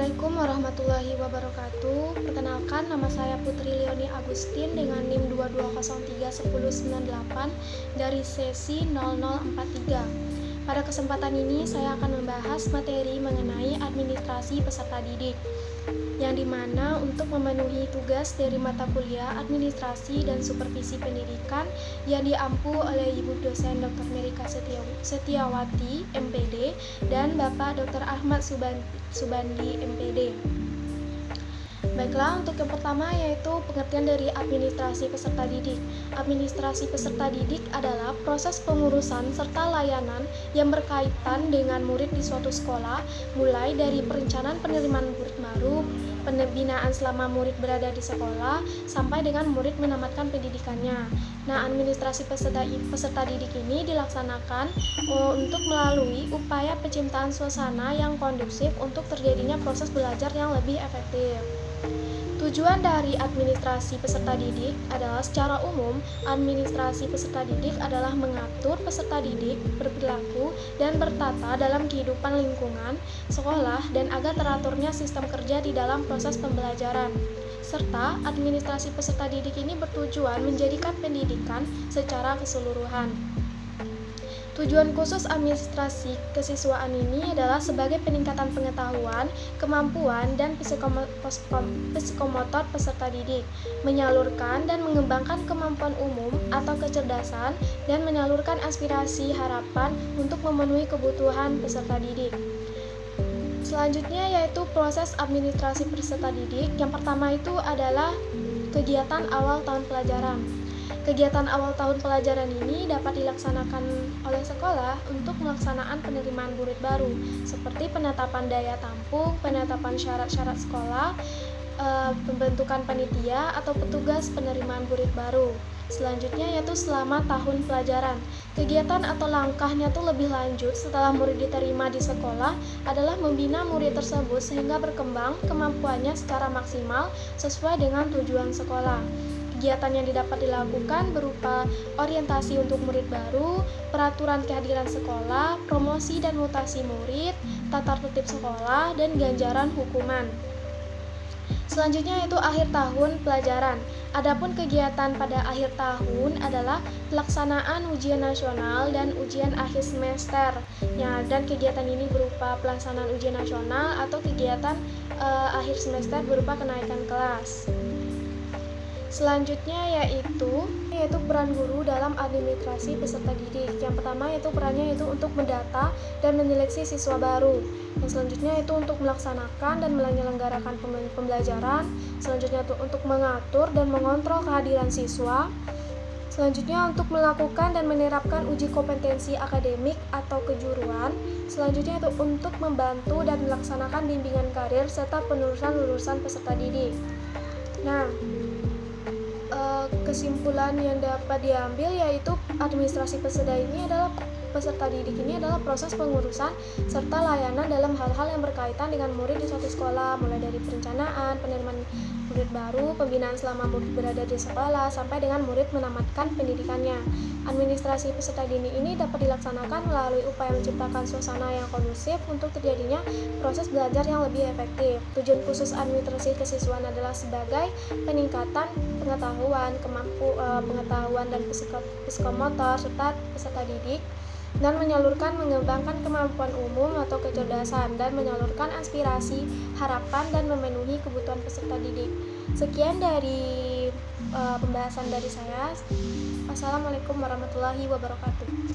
Assalamualaikum warahmatullahi wabarakatuh. Perkenalkan, nama saya Putri Leoni Agustin dengan NIM 22031098 dari sesi 0043. Pada kesempatan ini saya akan membahas materi mengenai administrasi peserta didik, yang dimana untuk memenuhi tugas dari mata kuliah administrasi dan supervisi pendidikan yang diampu oleh Ibu dosen Dr. Merika Setiawati, MPD, dan Bapak Dr. Ahmad Subandi, MPD. Baiklah, untuk yang pertama yaitu pengertian dari administrasi peserta didik. Administrasi peserta didik adalah proses pengurusan serta layanan yang berkaitan dengan murid di suatu sekolah, mulai dari perencanaan penerimaan murid baru, pembinaan selama murid berada di sekolah, sampai dengan murid menamatkan pendidikannya. Nah, administrasi peserta didik ini dilaksanakan untuk melalui upaya penciptaan suasana yang kondusif untuk terjadinya proses belajar yang lebih efektif. Tujuan dari administrasi peserta didik adalah secara umum, administrasi peserta didik adalah mengatur peserta didik berperilaku dan bertata dalam kehidupan lingkungan sekolah dan agar teraturnya sistem kerja di dalam proses pembelajaran. Serta administrasi peserta didik ini bertujuan menjadikan pendidikan secara keseluruhan. Tujuan khusus administrasi kesiswaan ini adalah sebagai peningkatan pengetahuan, kemampuan, dan psikomotor peserta didik, menyalurkan dan mengembangkan kemampuan umum atau kecerdasan, dan menyalurkan aspirasi harapan untuk memenuhi kebutuhan peserta didik. Selanjutnya yaitu proses administrasi peserta didik. Yang pertama itu adalah kegiatan awal tahun pelajaran. Kegiatan awal tahun pelajaran ini dapat dilaksanakan oleh sekolah untuk melaksanaan penerimaan murid baru, seperti penetapan daya tampung, penetapan syarat-syarat sekolah, pembentukan panitia atau petugas penerimaan murid baru. Selanjutnya yaitu selama tahun pelajaran. Kegiatan atau langkahnya tuh lebih lanjut setelah murid diterima di sekolah adalah membina murid tersebut sehingga berkembang kemampuannya secara maksimal sesuai dengan tujuan sekolah. Kegiatan yang dapat dilakukan berupa orientasi untuk murid baru, peraturan kehadiran sekolah, promosi dan mutasi murid, tata tertib sekolah, dan ganjaran hukuman. Selanjutnya yaitu akhir tahun pelajaran. Adapun kegiatan pada akhir tahun adalah pelaksanaan ujian nasional dan ujian akhir semester. Ya, dan kegiatan ini berupa pelaksanaan ujian nasional atau kegiatan akhir semester berupa kenaikan kelas. Selanjutnya yaitu peran guru dalam administrasi peserta didik. Yang pertama yaitu perannya yaitu untuk mendata dan menyeleksi siswa baru. Yang selanjutnya itu untuk melaksanakan dan menyelenggarakan pembelajaran. Selanjutnya itu untuk mengatur dan mengontrol kehadiran siswa. Selanjutnya untuk melakukan dan menerapkan uji kompetensi akademik atau kejuruan. Selanjutnya itu untuk membantu dan melaksanakan bimbingan karir serta penelusuran lulusan peserta didik. Nah, kesimpulan yang dapat diambil yaitu administrasi peserta didik ini adalah proses pengurusan serta layanan dalam hal-hal yang berkaitan dengan murid di suatu sekolah, mulai dari perencanaan, penerimaan murid baru, pembinaan selama murid berada di sekolah, sampai dengan murid menamatkan pendidikannya. Administrasi peserta didik ini dapat dilaksanakan melalui upaya menciptakan suasana yang kondusif untuk terjadinya proses belajar yang lebih efektif. Tujuan khusus administrasi kesiswaan adalah sebagai peningkatan pengetahuan dan psikomotor serta peserta didik, dan mengembangkan kemampuan umum atau kecerdasan, dan menyalurkan aspirasi, harapan, dan memenuhi kebutuhan peserta didik. Sekian dari pembahasan dari saya. Wassalamualaikum warahmatullahi wabarakatuh.